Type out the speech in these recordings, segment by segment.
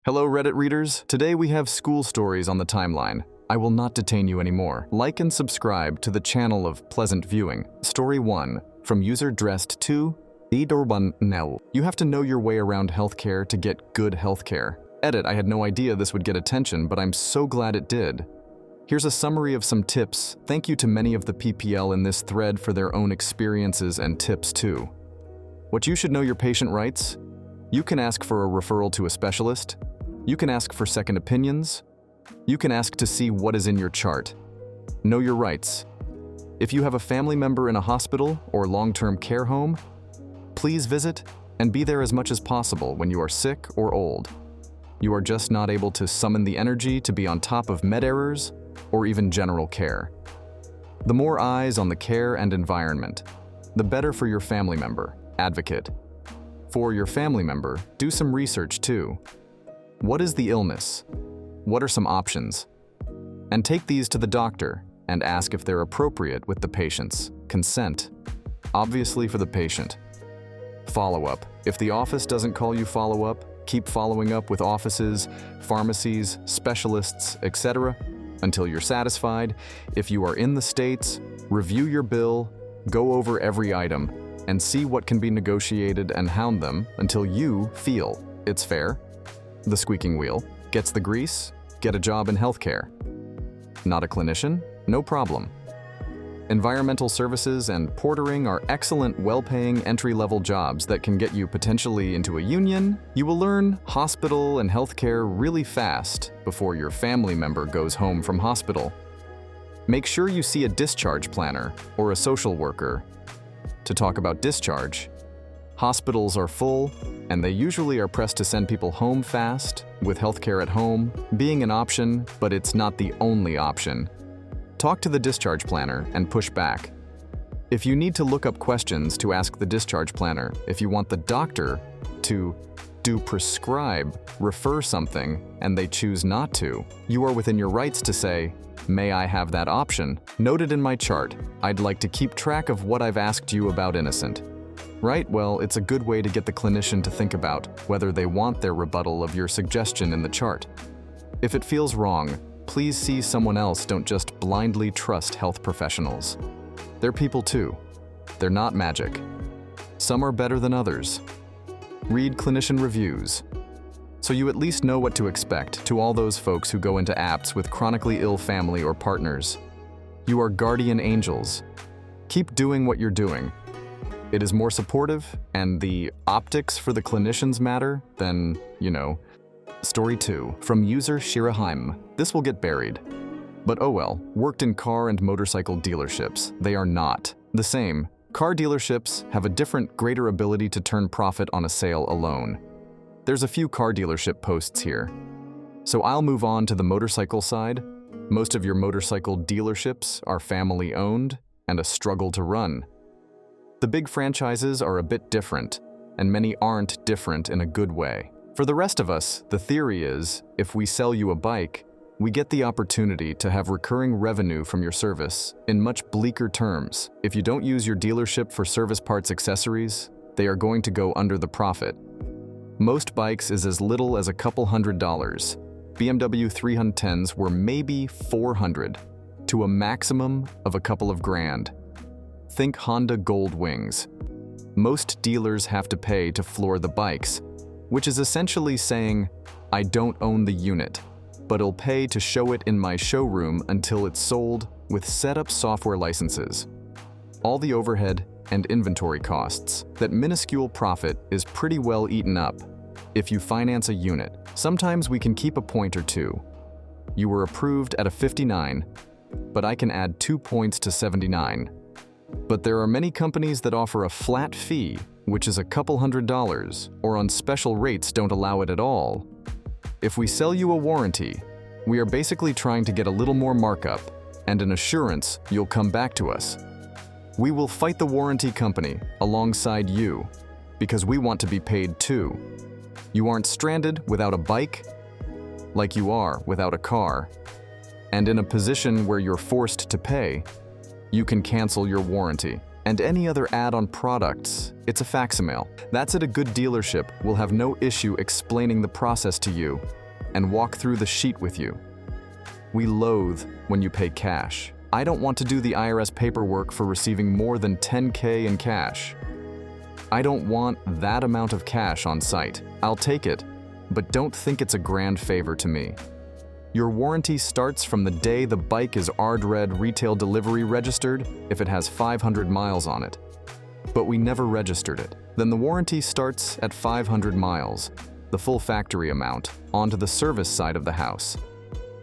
Hello Reddit readers, today we have school stories on the timeline. I will not detain you anymore. Like and subscribe to the channel of pleasant viewing. Story 1, from user dressed 2, Nell. You have to know your way around healthcare to get good healthcare. Edit, I had no idea this would get attention, but I'm so glad it did. Here's a summary of some tips. Thank you to many of the PPL in this thread for their own experiences and tips too. What you should know: your patient rights. You can ask for a referral to a specialist. You can ask for second opinions. You can ask to see what is in your chart. Know your rights. If you have a family member in a hospital or long-term care home, please visit and be there as much as possible when you are sick or old. You are just not able to summon the energy to be on top of med errors or even general care. The more eyes on the care and environment, the better for your family member. Advocate. For your family member, do some research too. What is the illness? What are some options? And take these to the doctor and ask if they're appropriate with the patient's consent. Obviously for the patient. Follow-up. If the office doesn't call you follow-up, keep following up with offices, pharmacies, specialists, etc. until you're satisfied. If you are in the States, review your bill, go over every item, and see what can be negotiated and hound them until you feel it's fair. The squeaking wheel gets the grease. Get a job in healthcare. Not a clinician? No problem. Environmental services and portering are excellent, well-paying entry-level jobs that can get you potentially into a union. You will learn hospital and healthcare really fast before your family member goes home from hospital. Make sure you see a discharge planner or a social worker to talk about discharge. Hospitals are full, and they usually are pressed to send people home fast, with healthcare at home being an option, but it's not the only option. Talk to the discharge planner and push back. If you need to look up questions to ask the discharge planner, if you want the doctor to prescribe, refer something, and they choose not to, you are within your rights to say, "May I have that option? Noted in my chart. I'd like to keep track of what I've asked you about innocent." Right? Well, it's a good way to get the clinician to think about whether they want their rebuttal of your suggestion in the chart. If it feels wrong, please see someone else. Don't just blindly trust health professionals. They're people too. They're not magic. Some are better than others. Read clinician reviews, so you at least know what to expect. To all those folks who go into apps with chronically ill family or partners, you are guardian angels. Keep doing what you're doing. It is more supportive, and the optics for the clinicians matter than, Story 2, from user Shiraheim. This will get buried. But oh well, worked in car and motorcycle dealerships. They are not the same. Car dealerships have a different, greater ability to turn profit on a sale alone. There's a few car dealership posts here. So I'll move on to the motorcycle side. Most of your motorcycle dealerships are family-owned and a struggle to run. The big franchises are a bit different, and many aren't different in a good way. For the rest of us, the theory is, if we sell you a bike, we get the opportunity to have recurring revenue from your service in much bleaker terms. If you don't use your dealership for service parts accessories, they are going to go under the profit. Most bikes is as little as a couple $100s. BMW 310s were maybe $400, to a maximum of a couple of grand. Think Honda Gold Wings. Most dealers have to pay to floor the bikes, which is essentially saying, I don't own the unit, but I'll pay to show it in my showroom until it's sold with setup software licenses. All the overhead and inventory costs, that minuscule profit is pretty well eaten up. If you finance a unit, sometimes we can keep a point or two. You were approved at a 59, but I can add 2 points to 79. But there are many companies that offer a flat fee, which is a couple $100s, or on special rates don't allow it at all. If we sell you a warranty, we are basically trying to get a little more markup and an assurance you'll come back to us. We will fight the warranty company alongside you because we want to be paid too. You aren't stranded without a bike like you are without a car, and in a position where you're forced to pay. You can cancel your warranty. And any other add-on products, it's a facsimile. That's at a good dealership will have no issue explaining the process to you and walk through the sheet with you. We loathe when you pay cash. I don't want to do the IRS paperwork for receiving more than $10K in cash. I don't want that amount of cash on site. I'll take it, but don't think it's a grand favor to me. Your warranty starts from the day the bike is ARD-Red retail delivery registered if it has 500 miles on it. But we never registered it. Then the warranty starts at 500 miles, the full factory amount, onto the service side of the house.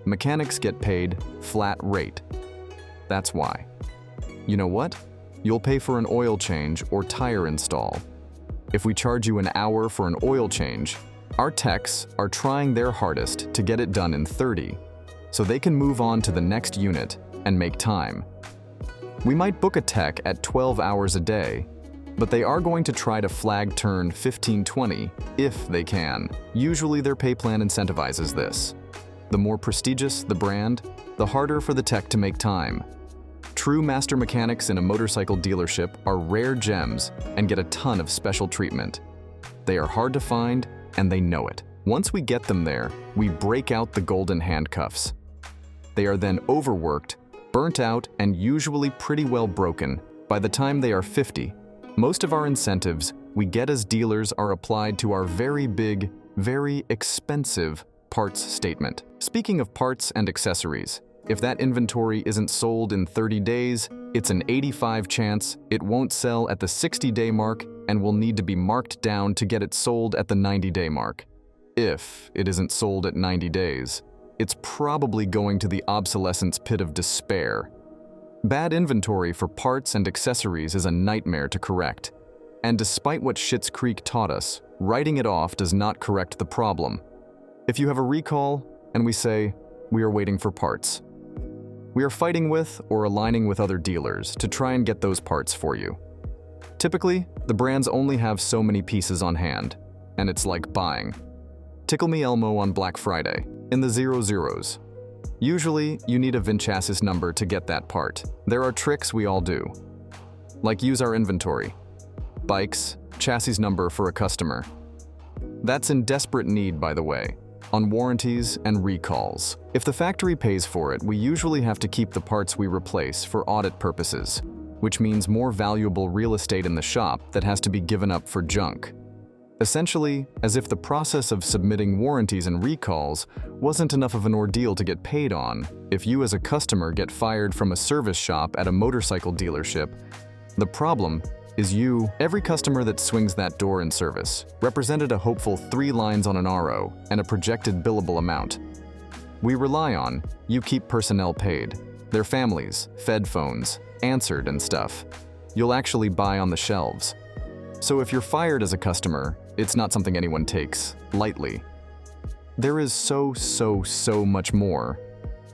Mechanics get paid flat rate. That's why. You know what? You'll pay for an oil change or tire install. If we charge you an hour for an oil change, our techs are trying their hardest to get it done in 30, so they can move on to the next unit and make time. We might book a tech at 12 hours a day, but they are going to try to flag turn 15-20 if they can. Usually their pay plan incentivizes this. The more prestigious the brand, the harder for the tech to make time. True master mechanics in a motorcycle dealership are rare gems and get a ton of special treatment. They are hard to find, and they know it. Once we get them there, we break out the golden handcuffs. They are then overworked, burnt out, and usually pretty well broken by the time they are 50. Most of our incentives we get as dealers are applied to our very big, very expensive parts statement. Speaking of parts and accessories, if that inventory isn't sold in 30 days, it's an 85 chance it won't sell at the 60-day mark and will need to be marked down to get it sold at the 90-day mark. If it isn't sold at 90 days, it's probably going to the obsolescence pit of despair. Bad inventory for parts and accessories is a nightmare to correct. And despite what Schitt's Creek taught us, writing it off does not correct the problem. If you have a recall and we say, we are waiting for parts, we are fighting with or aligning with other dealers to try and get those parts for you. Typically, the brands only have so many pieces on hand, and it's like buying Tickle Me Elmo on Black Friday in the 00s. Usually, you need a VIN chassis number to get that part. There are tricks we all do, like use our inventory, bikes, chassis number for a customer. That's in desperate need, by the way, on warranties and recalls. If the factory pays for it, we usually have to keep the parts we replace for audit purposes, which means more valuable real estate in the shop that has to be given up for junk. Essentially, as if the process of submitting warranties and recalls wasn't enough of an ordeal to get paid on, if you as a customer get fired from a service shop at a motorcycle dealership, the problem is you. Every customer that swings that door in service represented a hopeful 3 lines on an RO and a projected billable amount. We rely on you keep personnel paid, their families, fed phones, answered and stuff. You'll actually buy on the shelves. So if you're fired as a customer, it's not something anyone takes lightly. There is so much more.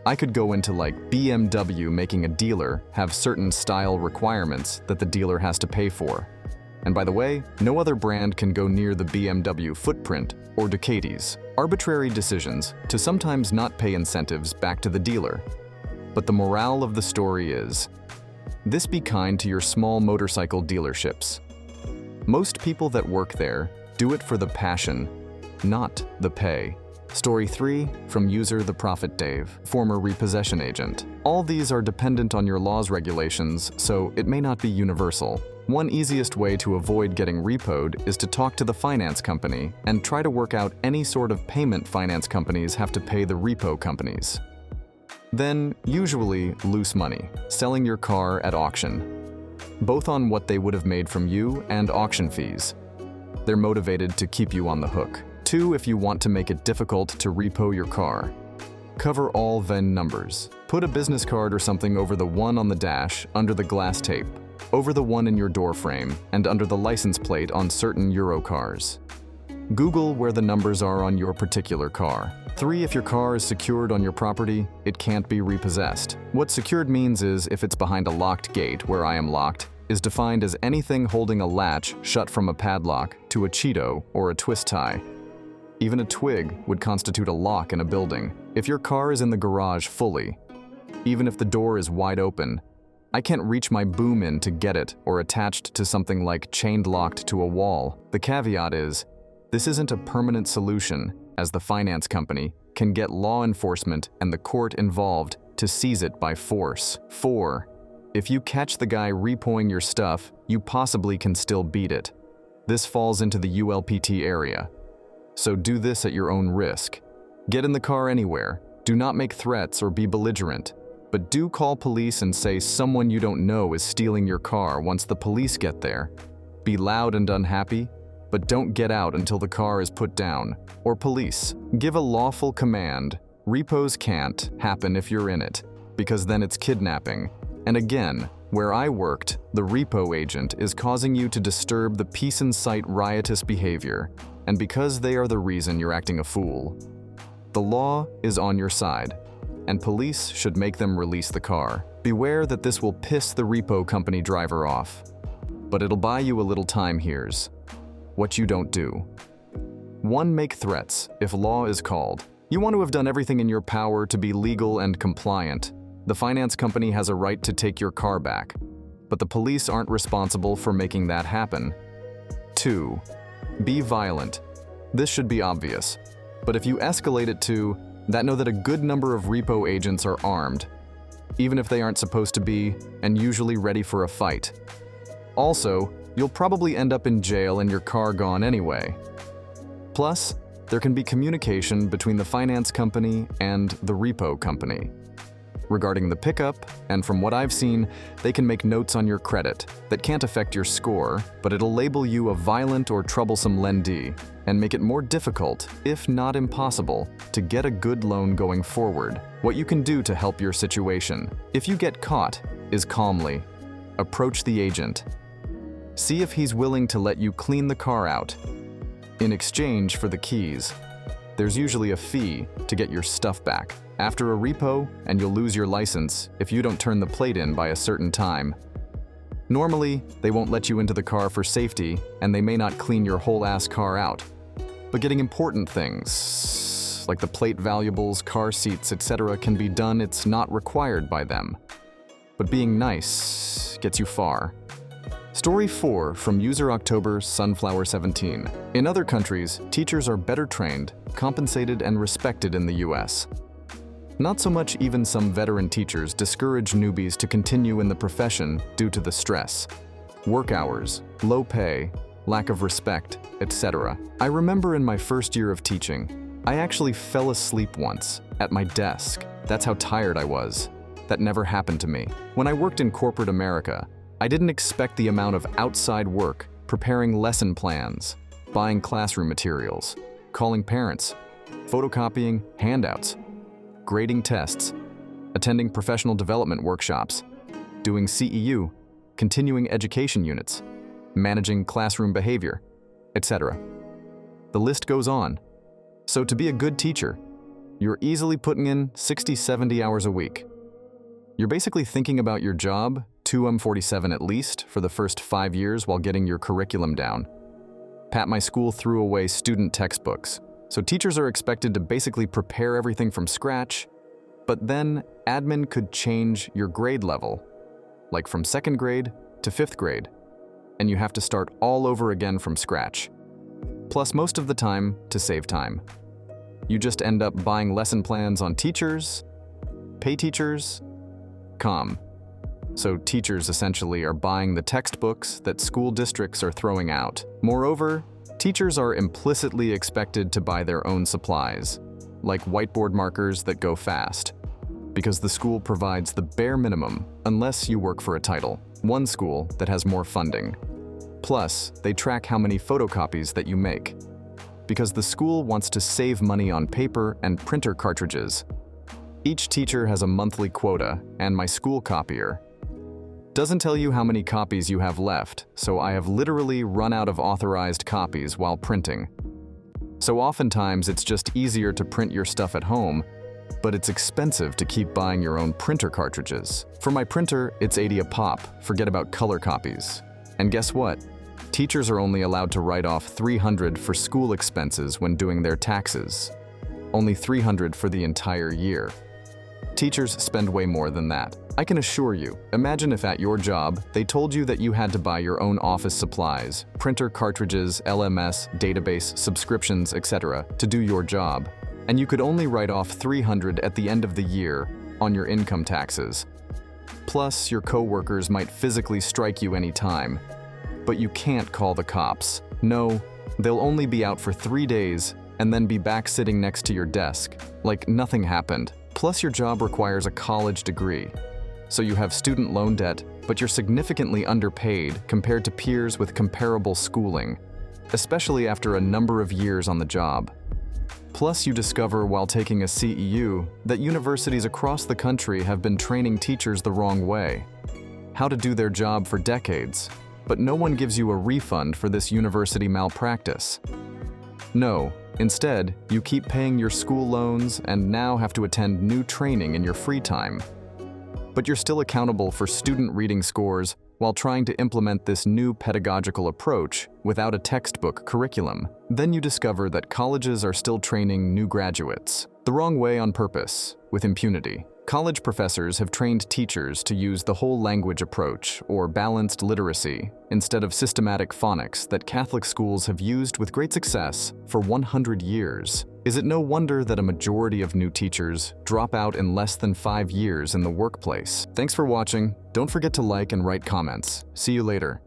I could go into like BMW making a dealer have certain style requirements that the dealer has to pay for. And by the way, no other brand can go near the BMW footprint or Ducati's. Arbitrary decisions to sometimes not pay incentives back to the dealer. But the morale of the story is, this be kind to your small motorcycle dealerships. Most people that work there do it for the passion, not the pay. Story 3 from user The Prophet Dave, former repossession agent. All these are dependent on your law's regulations, so it may not be universal. One easiest way to avoid getting repoed is to talk to the finance company and try to work out any sort of payment finance companies have to pay the repo companies. Then, usually, loose money, selling your car at auction, both on what they would have made from you and auction fees. They're motivated to keep you on the hook. 2, if you want to make it difficult to repo your car. Cover all VIN numbers. Put a business card or something over the one on the dash, under the glass tape, over the one in your door frame, and under the license plate on certain Euro cars. Google where the numbers are on your particular car. 3, if your car is secured on your property, it can't be repossessed. What secured means is if it's behind a locked gate, where I am locked, is defined as anything holding a latch shut from a padlock to a Cheeto or a twist tie. Even a twig would constitute a lock in a building. If your car is in the garage fully, even if the door is wide open, I can't reach my boom in to get it or attached to something like chained locked to a wall. The caveat is, this isn't a permanent solution, as the finance company can get law enforcement and the court involved to seize it by force. 4. If you catch the guy repoing your stuff, you possibly can still beat it. This falls into the ULPT area. So do this at your own risk. Get in the car anywhere. Do not make threats or be belligerent. But do call police and say someone you don't know is stealing your car once the police get there. Be loud and unhappy, but don't get out until the car is put down. Or police, give a lawful command. Repos can't happen if you're in it, because then it's kidnapping. And again, where I worked, the repo agent is causing you to disturb the peace in sight riotous behavior, and because they are the reason you're acting a fool. The law is on your side, and police should make them release the car. Beware that this will piss the repo company driver off, but it'll buy you a little time. Here's what you don't do. 1. Make threats if law is called. You want to have done everything in your power to be legal and compliant. The finance company has a right to take your car back, but the police aren't responsible for making that happen. 2. Be violent. This should be obvious, but if you escalate it to that, know that a good number of repo agents are armed, even if they aren't supposed to be, and usually ready for a fight. Also, you'll probably end up in jail and your car gone anyway. Plus, there can be communication between the finance company and the repo company regarding the pickup, and from what I've seen, they can make notes on your credit that can't affect your score, but it'll label you a violent or troublesome lendee and make it more difficult, if not impossible, to get a good loan going forward. What you can do to help your situation, if you get caught, is calmly approach the agent. See if he's willing to let you clean the car out. In exchange for the keys, there's usually a fee to get your stuff back. After a repo, and you'll lose your license if you don't turn the plate in by a certain time. Normally, they won't let you into the car for safety, and they may not clean your whole ass car out. But getting important things, like the plate valuables, car seats, etc. can be done. It's not required by them. But being nice gets you far. Story 4 from user October Sunflower 17. In other countries, teachers are better trained, compensated, and respected in the US. Not so much. Even some veteran teachers discourage newbies to continue in the profession due to the stress, work hours, low pay, lack of respect, etc. I remember in my first year of teaching, I actually fell asleep once at my desk. That's how tired I was. That never happened to me. When I worked in corporate America, I didn't expect the amount of outside work, preparing lesson plans, buying classroom materials, calling parents, photocopying handouts, grading tests, attending professional development workshops, doing CEU, continuing education units, managing classroom behavior, etc. The list goes on. So to be a good teacher, you're easily putting in 60-70 hours a week. You're basically thinking about your job, 247 at least, for the first 5 years while getting your curriculum down. My school threw away student textbooks, so teachers are expected to basically prepare everything from scratch, but then admin could change your grade level, like from 2nd grade to 5th grade, and you have to start all over again from scratch. Plus, most of the time, to save time, you just end up buying lesson plans on Teachers, PayTeachers.com. So teachers essentially are buying the textbooks that school districts are throwing out. Moreover, teachers are implicitly expected to buy their own supplies, like whiteboard markers that go fast, because the school provides the bare minimum unless you work for a Title I school that has more funding. Plus, they track how many photocopies that you make, because the school wants to save money on paper and printer cartridges. Each teacher has a monthly quota, and my school copier doesn't tell you how many copies you have left, so I have literally run out of authorized copies while printing. So oftentimes it's just easier to print your stuff at home, but it's expensive to keep buying your own printer cartridges. For my printer, it's $80 a pop, forget about color copies. And guess what? Teachers are only allowed to write off $300 for school expenses when doing their taxes. Only $300 for the entire year. Teachers spend way more than that. I can assure you, imagine if at your job, they told you that you had to buy your own office supplies, printer cartridges, LMS, database, subscriptions, etc. to do your job, and you could only write off $300 at the end of the year on your income taxes. Plus, your coworkers might physically strike you anytime, but you can't call the cops. No, they'll only be out for 3 days and then be back sitting next to your desk, like nothing happened. Plus, your job requires a college degree. So you have student loan debt, but you're significantly underpaid compared to peers with comparable schooling, especially after a number of years on the job. Plus, you discover while taking a CEU that universities across the country have been training teachers the wrong way, how to do their job for decades, but no one gives you a refund for this university malpractice. No, instead, you keep paying your school loans and now have to attend new training in your free time. But you're still accountable for student reading scores while trying to implement this new pedagogical approach without a textbook curriculum. Then you discover that colleges are still training new graduates the wrong way on purpose, with impunity. College professors have trained teachers to use the whole language approach, or balanced literacy, instead of systematic phonics that Catholic schools have used with great success for 100 years. Is it no wonder that a majority of new teachers drop out in less than 5 years in the workplace? Thanks for watching. Don't forget to like and write comments. See you later.